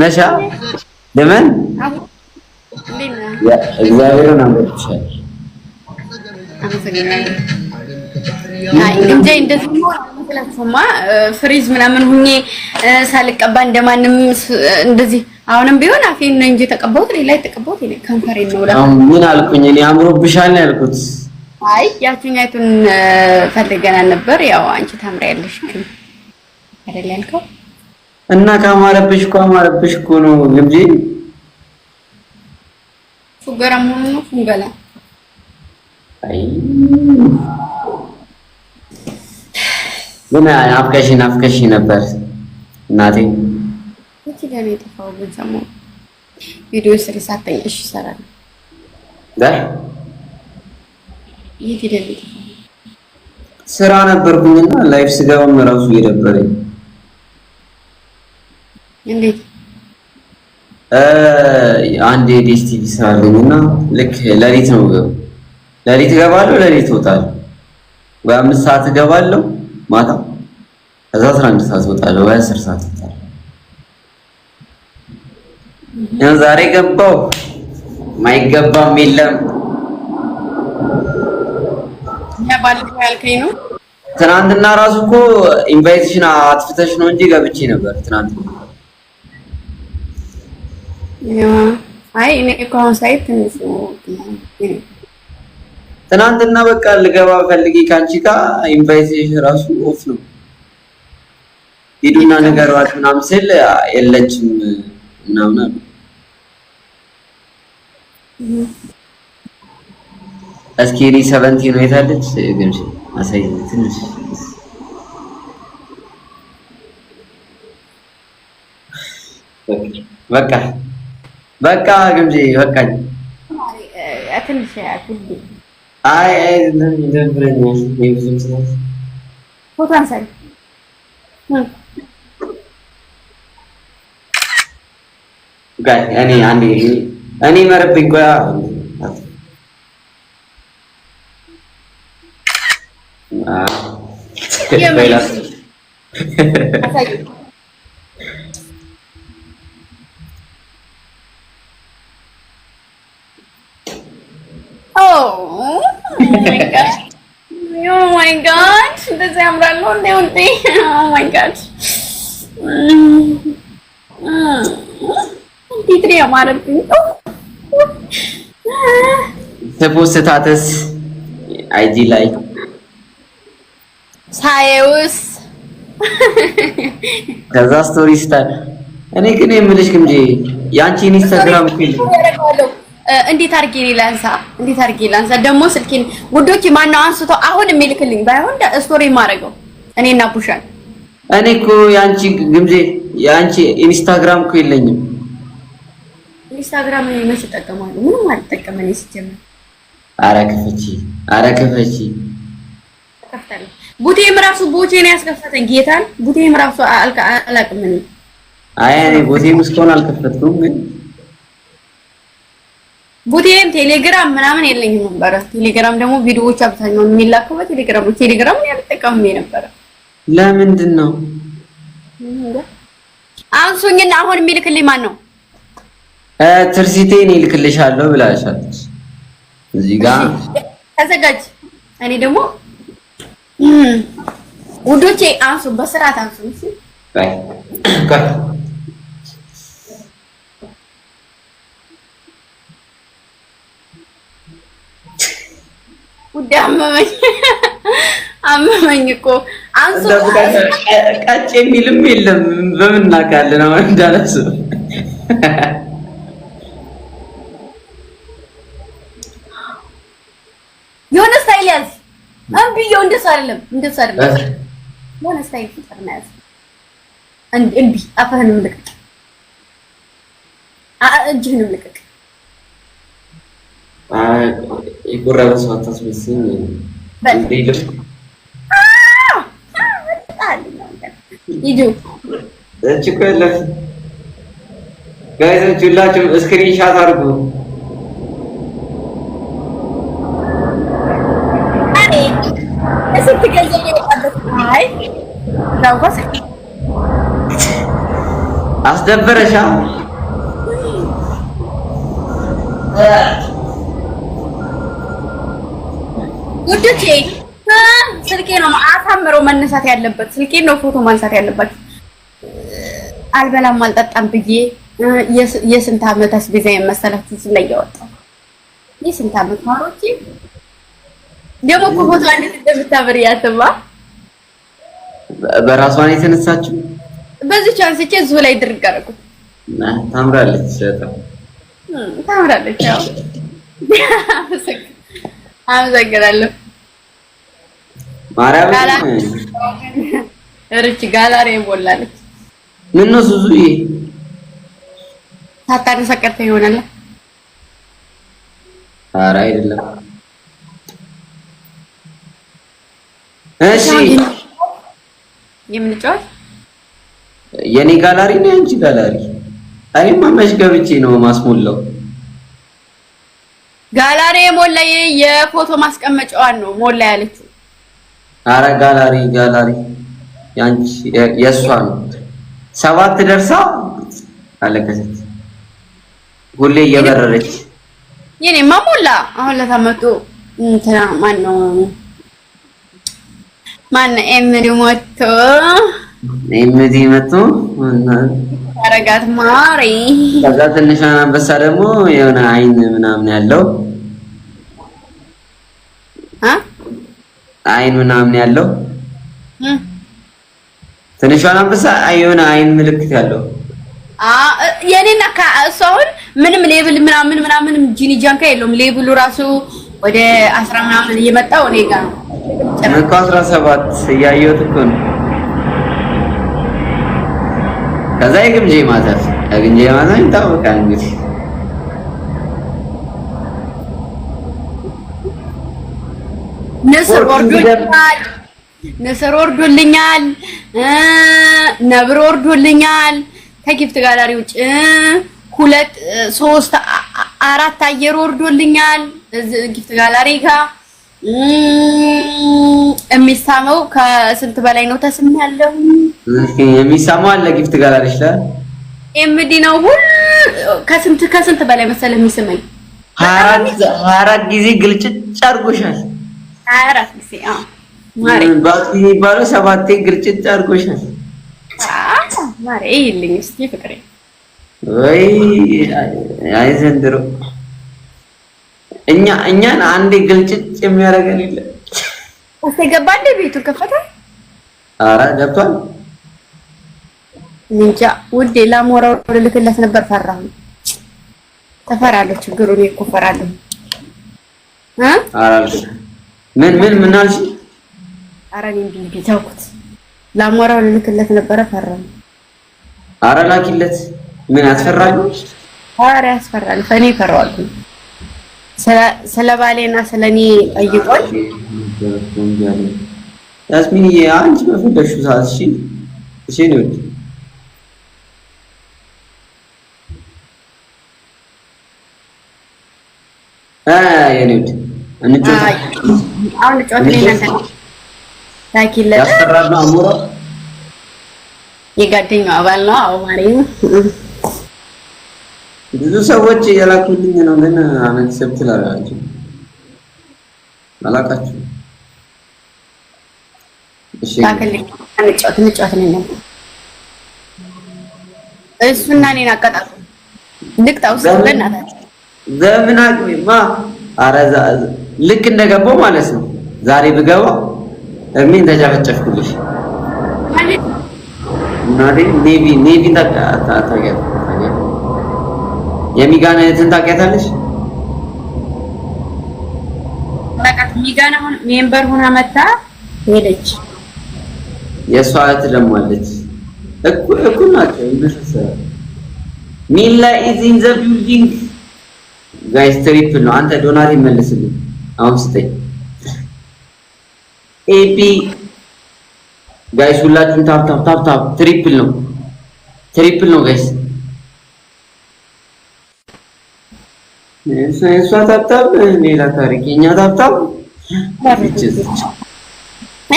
ነሻ ለምን እግዚአብሔርን አምሮብሻል። እንጂ እንደዚህ ነው ፍሪዝ ምናምን ሁኜ ሳልቀባ እንደማንም እንደዚህ አሁንም ቢሆን አፌን ነው እንጂ ተቀባሁት ሌላ የተቀባሁት እኔ ከንፈሬን ነው ለምን ምን አልኩኝ እኔ አምሮብሻል ነው ያልኩት። አይ ያቺኛይቱን ፈልገናል ነበር ያው አንቺ ታምሪያለሽ ግን አይደል ያልከው እና ካማረብሽ እኮ ነው ግምጂ ፉገራም ሆኖ ፉንገላ አይ ለምን አፍከሽ ነበር እናቴ እቺ ጋር የተፋው በዛሞ ቪዲዮ ስለሳተኝ እሺ ሰራል ዳ ይሄ ስራ ነበርኩኝና ላይፍ ስገባም ራሱ እየደበረኝ እንዴት አንድ ዲስቲቪ ስላለኝና ልክ ለሊት ነው ለሊት እገባለሁ ለሊት እወጣለሁ ወይ 5 ሰዓት እገባለሁ ማታ ከዛ 11 ሰዓት እወጣለሁ ወይ 10 ሰዓት እወጣለሁ ያን ዛሬ ገባው ማይገባም የለም ያ ባልከው ያልከኝ ነው ትናንትና ራሱ እኮ ኢንቫይቴሽን አጥፍተሽ ነው እንጂ ገብቼ ነበር ትናንት አይ እኔ እኮ ሳይት ትናንትና በቃ ልገባ ፈልጌ ካንቺ ጋር ኢንቫይቴሽን ራሱ ኦፍ ነው ሂዱና ነገሯት ምናምን ስል የለችም ምናምን አሉ እስኪሪ 70 ነው የታለች ግምሽ አሳይ ትንሽ በቃ ግምጂ በቃኝ አትንሽ ያኩልኝ አይ እንደምረኝ ብዙም ስለዚህ ፎቶ አንሳኝ ጋር እኔ መረብኝ ቆያ Oh my god, እንደዚህ ያምራል ነው እንዴ? Oh my god. እንዴት ነው ያማረብኝ? ተፖስታተስ አይጂ ላይ ሳይውስ ከዛ ስቶሪ ስታር እኔ ግን የምልሽ እንጂ ያንቺ ኢንስታግራም ፊል እንዴት አድርጌ ላንሳ ደግሞ ስልኬን ጉዶች ማነው አንስቶ አሁን የሚልክልኝ ባይሆን ስቶሪ ማረገው እኔና ቡሻን እኔ እኮ ያንቺ ግምጄ ያንቺ ኢንስታግራም እኮ የለኝም ኢንስታግራም ላይ መች ተጠቀማለሁ ምንም አልተጠቀመኝ ሲጀምር አረ ክፈቺ ከፍታለሁ ቡቴም ራሱ ቡቴን ያስከፈተኝ ጌታን ቡቴም ራሱ አላቅም እኔ አይ እኔ ቡቴም እስካሁን አልከፈትኩም ግን ቡቴም ቴሌግራም ምናምን የለኝም ነበር ቴሌግራም ደግሞ ቪዲዮዎች አብዛኛው የሚላከው በቴሌግራም ያልተጠቀምኩ ነበር ለምንድን ነው አንሱኝና አሁን የሚልክልኝ ማን ነው ትርሲቴን ይልክልሻለሁ ብላሻለች እዚህ ጋር ተዘጋጅ እኔ ደግሞ ውዶቼ አንሱ በስርዓት አንሱ እሺ ባይ አመመኝ እኮ አንሱ ቀጭ የሚልም የለም በምን እናካለን አሁን እንዳለስ የሆነ ስታይል ያዝ አንብየው እንደሱ አይደለም የሆነ ስታይል ፍጠር ነው ያዝ እንቢ አፈህን ምልክት እጅህን ምልክት የቆረበ ሰው አታስመስኝ እንዴት ይዱ እቺ ቆለ ጋይሶች ሁላችሁም ስክሪንሻት አድርጉ እስቲ ገዘኝ ይወጣበት አይ አስደበረሻ ውድቴ ስልኬ ነው አሳምረው መነሳት ያለበት። ስልኬ ነው ፎቶ ማንሳት ያለበት። አልበላም አልጠጣም ብዬ የስንት ዓመት አስቤዛ የመሰላችሁ እዚህ ላይ ያወጣው የስንት ዓመት ማሮቼ ደግሞ እኮ ፎቶ አንዴት እንደምታምር ያተባ በራሷ ነው የተነሳችው። በዚህ ቻንስ እቺ እዚሁ ላይ ድርቅ አደረኩት። ታምራለች በጣም ታምራለች። ያው አመሰግናለሁ። ማርያም እርች ጋላሪ ሞላለች። ምን ነው ሱዙዬ ታታሪ ሰቀርተ ይሆናል። ኧረ አይደለም። እሺ የምንጫወት የኔ ጋላሪ ነው አንቺ ጋላሪ? እኔማ መች ገብቼ ነው ማስሞላው? ጋላሪ ሞላ የፎቶ ማስቀመጫዋን ነው ሞላ ያለችው። ኧረ ጋላሪ ያንቺ የሷ ነው። 7 ደርሳ አለቀሰች ሁሌ እየበረረች የኔማ ሞላ። አሁን ለታመጡ እንትና ማነው ኤምዲ መጥቶ አረጋት ማሪ። ከዛ ትንሿን አንበሳ ደግሞ የሆነ አይን ምናምን ያለው አይን ምናምን ያለው ትንሿን አንበሳ የሆነ አይን ምልክት ያለው የኔና እሱ አሁን ምንም ሌብል ምናምን ጂኒ ጃንካ የለውም። ሌብሉ ራሱ ወደ 10 ምናምን እየመጣው እኔ ጋር ነው እኮ 17 እያየሁት እኮ ነው። ከዛ የግምጄ ማተር ይታወቃል እንግዲህ ንስር ወርዶልኛል፣ ነብር ወርዶልኛል። ከጊፍት ጋላሪ ውጭ 2 3 4 አየር ወርዶልኛል። ጊፍት ጋላሪ ጋር የሚሳመው ከስንት በላይ ነው ተስሚያለሁ። የሚሳመው አለ ጊፍት ጋላሪ ይችላል። ኤምዲ ነው ሁሉ ከስንት በላይ መሰለህ የሚስመኝ 24 ጊዜ ግልጭጭ አድርጎሻል። 24 ጊዜ ማሬ ባቲ የሚባለው 7 ግልጭጭ አድርጎሻል። ማሬ ይልኝ እስኪ ፍቅሬ ወይ አይ ዘንድሮ እኛን አንዴ ግልጭጭ የሚያደርገን የለ። እሱ ገባ እንደ ቤቱ ከፈተ። ኧረ ገብቷል። እንጃ ውዴ ላሞራው ልልክለት ነበር ፈራሁ። ተፈራለሁ ችግሩ እኔ እኮ ፈራለሁ። ምን አልሽ? ኧረ እኔ እንዴ ተውኩት። ላሞራው ልልክለት ነበር ፈራሁ። ኧረ ላኪለት። ምን ያስፈራል? ኧረ ያስፈራል። እኔ ፈራዋለሁ። ስለ ባሌና ስለኔ ጠይቆኝ ያስሚንዬ አንቺ በፈለግሽው ሰዓት እሺ ነው የኔውድ አሁን ታኪለት ያስፈራል ነው አሞራ የጓደኛው አባል ነው። አዎ ማሪው ብዙ ሰዎች የላኩልኝ ነው ግን አክሰፕት ላላችሁ አላቃችሁ። እሺ ታከልኝ እንጫወት ነኝ እሱና እኔን አቀጣጡ ልቅጣው ስለናታችሁ ዘመን አቅሜማ አረዛ ልክ እንደገባው ማለት ነው። ዛሬ ብገባው እርሜን ተጨፈጨፍኩልሽ እናቴ ኔቪ ታውቂያለሽ? የሚጋና እንትን ታውቂያታለሽ? በቃ ሚጋና አሁን ሜምበር ሆና መጣ ሄደች። የሷ እህት ደግሞ አለች እኮ ናቸው እንደሰሰ ሚላ ኢዝ ኢን ዘ ቢልዲንግ ጋይስ ትሪፕል ነው። አንተ ዶናት ይመልስልኝ አሁን ስተኝ ኤፒ ጋይስ ሁላችሁም ታፕ ትሪፕል ነው ጋይስ። እሷ ታፕ ሌላ ታሪክ የኛ ታፕ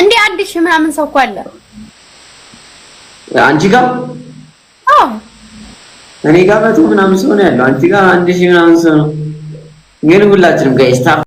እንዴ አዲስ ምናምን ሰው እኮ አለ አንቺ ጋር። አዎ እኔ ጋር 100 ምናምን ሰው ነው ያለው። አንቺ ጋር 1000 ምናምን ሰው ነው። ግን ሁላችንም ጋር